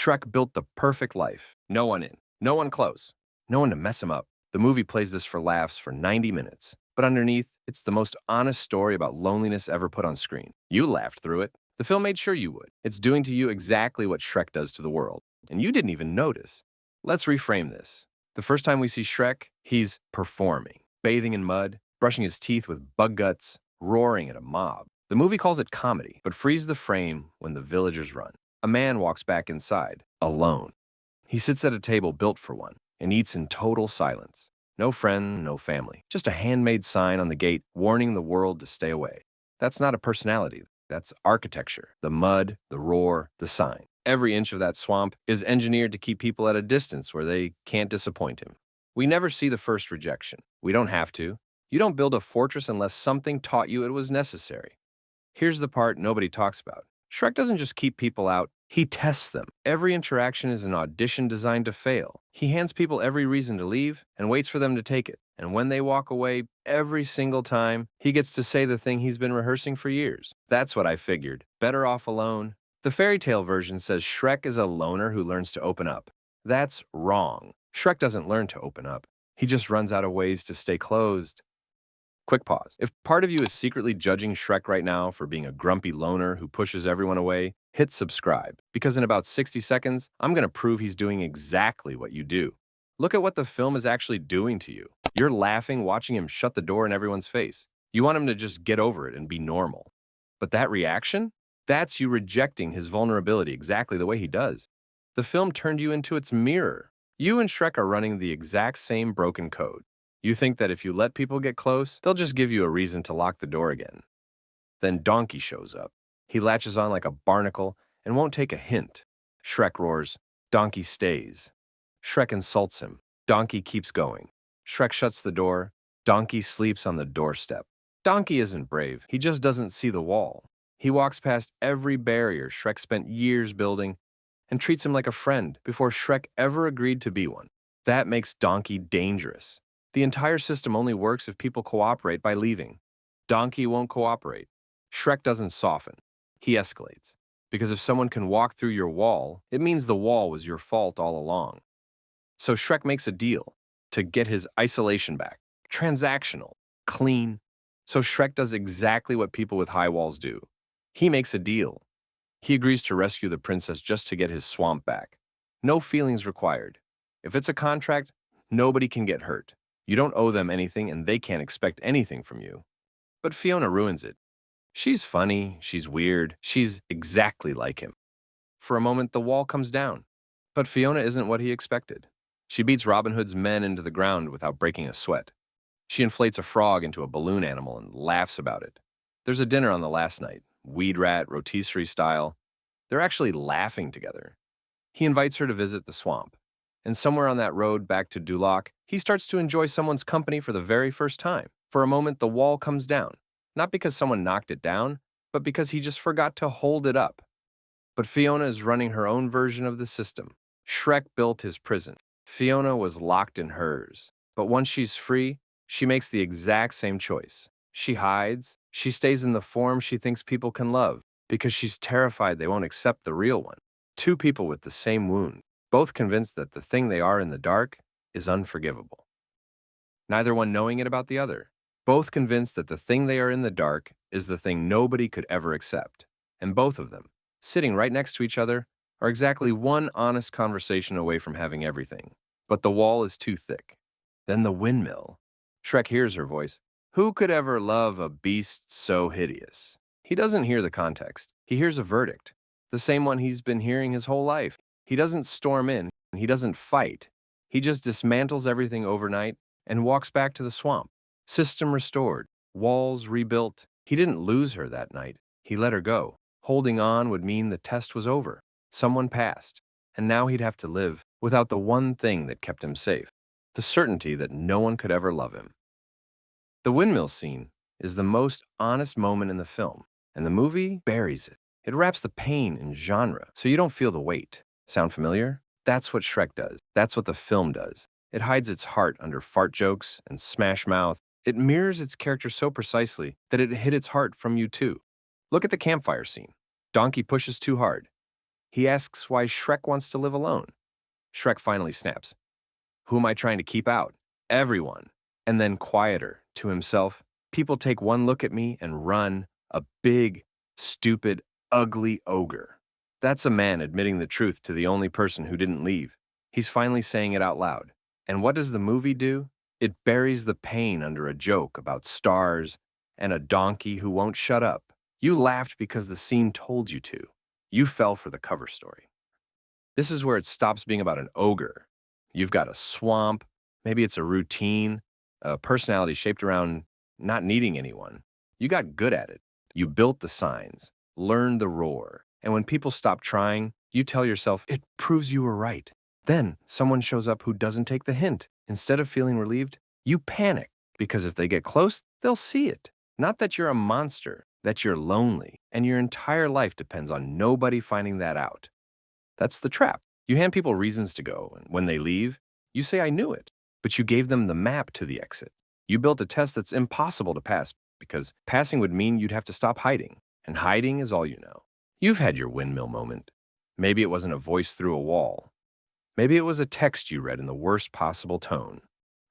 Shrek built the perfect life. No one in, no one close, no one to mess him up. The movie plays this for laughs for 90 minutes, but underneath, it's the most honest story about loneliness ever put on screen. You laughed through it. The film made sure you would. It's doing to you exactly what Shrek does to the world, and you didn't even notice. Let's reframe this. The first time we see Shrek, he's performing, bathing in mud, brushing his teeth with bug guts, roaring at a mob. The movie calls it comedy, but frees the frame when the villagers run. A man walks back inside, alone. He sits at a table built for one and eats in total silence. No friend, no family. Just a handmade sign on the gate warning the world to stay away. That's not a personality. That's architecture. The mud, the roar, the sign. Every inch of that swamp is engineered to keep people at a distance where they can't disappoint him. We never see the first rejection. We don't have to. You don't build a fortress unless something taught you it was necessary. Here's the part nobody talks about. Shrek doesn't just keep people out, he tests them. Every interaction is an audition designed to fail. He hands people every reason to leave and waits for them to take it. And when they walk away, every single time, he gets to say the thing he's been rehearsing for years. That's what I figured. Better off alone. The fairy tale version says Shrek is a loner who learns to open up. That's wrong. Shrek doesn't learn to open up. He just runs out of ways to stay closed. Quick pause. If part of you is secretly judging Shrek right now for being a grumpy loner who pushes everyone away, hit subscribe, because in about 60 seconds, I'm going to prove he's doing exactly what you do. Look at what the film is actually doing to you. You're laughing watching him shut the door in everyone's face. You want him to just get over it and be normal. But that reaction? That's you rejecting his vulnerability exactly the way he does. The film turned you into its mirror. You and Shrek are running the exact same broken code. You think that if you let people get close, they'll just give you a reason to lock the door again. Then Donkey shows up. He latches on like a barnacle and won't take a hint. Shrek roars. Donkey stays. Shrek insults him. Donkey keeps going. Shrek shuts the door. Donkey sleeps on the doorstep. Donkey isn't brave. He just doesn't see the wall. He walks past every barrier Shrek spent years building and treats him like a friend before Shrek ever agreed to be one. That makes Donkey dangerous. The entire system only works if people cooperate by leaving. Donkey won't cooperate. Shrek doesn't soften. He escalates. Because if someone can walk through your wall, it means the wall was your fault all along. So Shrek makes a deal to get his isolation back. Transactional. Clean. So Shrek does exactly what people with high walls do. He makes a deal. He agrees to rescue the princess just to get his swamp back. No feelings required. If it's a contract, nobody can get hurt. You don't owe them anything and they can't expect anything from you. But Fiona ruins it. She's funny, she's weird, she's exactly like him. For a moment, the wall comes down. But Fiona isn't what he expected. She beats Robin Hood's men into the ground without breaking a sweat. She inflates a frog into a balloon animal and laughs about it. There's a dinner on the last night, weed rat, rotisserie style. They're actually laughing together. He invites her to visit the swamp. And somewhere on that road back to Duloc, he starts to enjoy someone's company for the very first time. For a moment, the wall comes down. Not because someone knocked it down, but because he just forgot to hold it up. But Fiona is running her own version of the system. Shrek built his prison. Fiona was locked in hers. But once she's free, she makes the exact same choice. She hides. She stays in the form she thinks people can love because she's terrified they won't accept the real one. Two people with the same wound, both convinced that the thing they are in the dark is unforgivable. Neither one knowing it about the other. Both convinced that the thing they are in the dark is the thing nobody could ever accept. And both of them, sitting right next to each other, are exactly one honest conversation away from having everything. But the wall is too thick. Then the windmill. Shrek hears her voice. Who could ever love a beast so hideous? He doesn't hear the context. He hears a verdict. The same one he's been hearing his whole life. He doesn't storm in. He doesn't fight. He just dismantles everything overnight and walks back to the swamp. System restored. Walls rebuilt. He didn't lose her that night. He let her go. Holding on would mean the test was over. Someone passed. And now he'd have to live without the one thing that kept him safe. The certainty that no one could ever love him. The windmill scene is the most honest moment in the film, and the movie buries it. It wraps the pain in genre, so you don't feel the weight. Sound familiar? That's what Shrek does. That's what the film does. It hides its heart under fart jokes and smash mouth. It mirrors its character so precisely that it hit its heart from you too. Look at the campfire scene. Donkey pushes too hard. He asks why Shrek wants to live alone. Shrek finally snaps. Who am I trying to keep out? Everyone. And then quieter, to himself, people take one look at me and run, a big, stupid, ugly ogre. That's a man admitting the truth to the only person who didn't leave. He's finally saying it out loud. And what does the movie do? It buries the pain under a joke about stars and a donkey who won't shut up. You laughed because the scene told you to. You fell for the cover story. This is where it stops being about an ogre. You've got a swamp, maybe it's a routine, a personality shaped around not needing anyone. You got good at it. You built the signs, learned the roar, and when people stop trying, you tell yourself, it proves you were right. Then someone shows up who doesn't take the hint. Instead of feeling relieved, you panic, because if they get close, they'll see it. Not that you're a monster, that you're lonely, and your entire life depends on nobody finding that out. That's the trap. You hand people reasons to go, and when they leave, you say, I knew it. But you gave them the map to the exit. You built a test that's impossible to pass, because passing would mean you'd have to stop hiding, and hiding is all you know. You've had your windmill moment. Maybe it wasn't a voice through a wall. Maybe it was a text you read in the worst possible tone.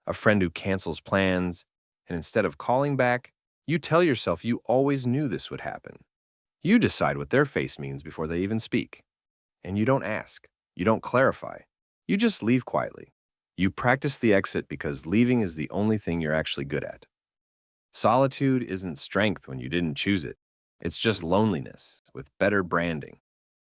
A friend who cancels plans, and instead of calling back, you tell yourself you always knew this would happen. You decide what their face means before they even speak. And you don't ask. You don't clarify. You just leave quietly. You practice the exit because leaving is the only thing you're actually good at. Solitude isn't strength when you didn't choose it. It's just loneliness with better branding.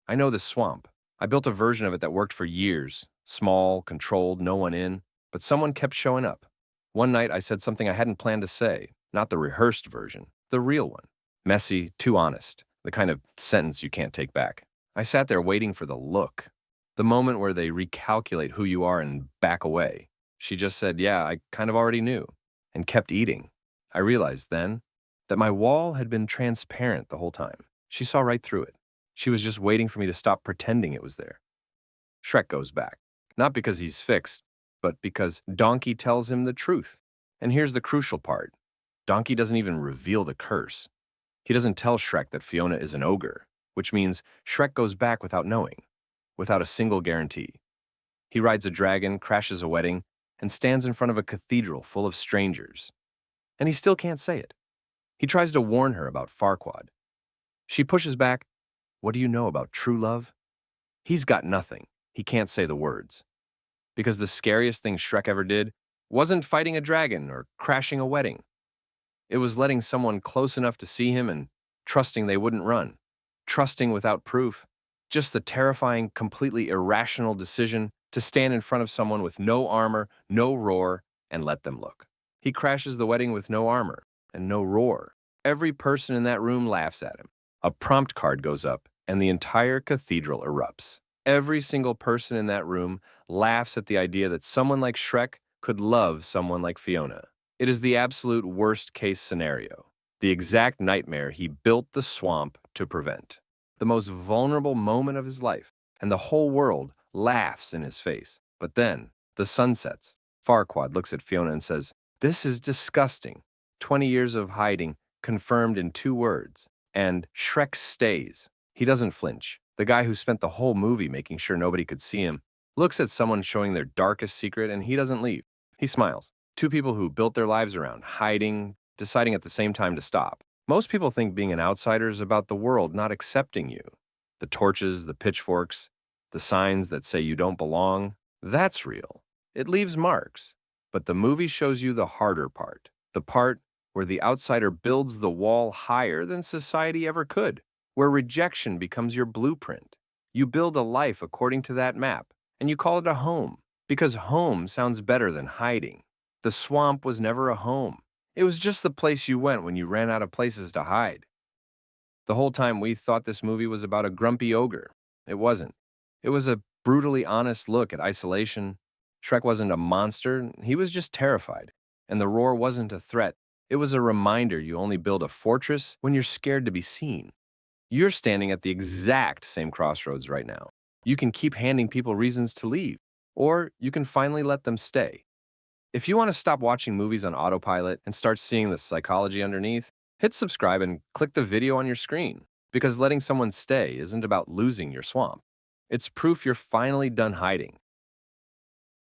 I know the swamp. I built a version of it that worked for years. Small, controlled, no one in. But someone kept showing up. One night I said something I hadn't planned to say. Not the rehearsed version. The real one. Messy, too honest. The kind of sentence you can't take back. I sat there waiting for the look. The moment where they recalculate who you are and back away. She just said, yeah, I kind of already knew. And kept eating. I realized then that my wall had been transparent the whole time. She saw right through it. She was just waiting for me to stop pretending it was there. Shrek goes back. Not because he's fixed, but because Donkey tells him the truth. And here's the crucial part. Donkey doesn't even reveal the curse. He doesn't tell Shrek that Fiona is an ogre, which means Shrek goes back without knowing, without a single guarantee. He rides a dragon, crashes a wedding, and stands in front of a cathedral full of strangers. And he still can't say it. He tries to warn her about Farquaad. She pushes back, what do you know about true love? He's got nothing. He can't say the words. Because the scariest thing Shrek ever did wasn't fighting a dragon or crashing a wedding. It was letting someone close enough to see him and trusting they wouldn't run. Trusting without proof. Just the terrifying, completely irrational decision to stand in front of someone with no armor, no roar, and let them look. He crashes the wedding with no armor and no roar. Every person in that room laughs at him. A prompt card goes up, and the entire cathedral erupts. Every single person in that room laughs at the idea that someone like Shrek could love someone like Fiona. It is the absolute worst-case scenario, the exact nightmare he built the swamp to prevent. The most vulnerable moment of his life, and the whole world laughs in his face. But then, the sun sets. Farquaad looks at Fiona and says, this is disgusting. 20 years of hiding, confirmed in 2 words. And Shrek stays. He doesn't flinch. The guy who spent the whole movie making sure nobody could see him looks at someone showing their darkest secret and he doesn't leave. He smiles. 2 people who built their lives around hiding, deciding at the same time to stop. Most people think being an outsider is about the world not accepting you. The torches, the pitchforks, the signs that say you don't belong. That's real. It leaves marks. But the movie shows you the harder part. The part where the outsider builds the wall higher than society ever could. Where rejection becomes your blueprint. You build a life according to that map, and you call it a home, because home sounds better than hiding. The swamp was never a home. It was just the place you went when you ran out of places to hide. The whole time we thought this movie was about a grumpy ogre. It wasn't. It was a brutally honest look at isolation. Shrek wasn't a monster, he was just terrified. And the roar wasn't a threat. It was a reminder you only build a fortress when you're scared to be seen. You're standing at the exact same crossroads right now. You can keep handing people reasons to leave, or you can finally let them stay. If you want to stop watching movies on autopilot and start seeing the psychology underneath, hit subscribe and click the video on your screen, because letting someone stay isn't about losing your swamp. It's proof you're finally done hiding.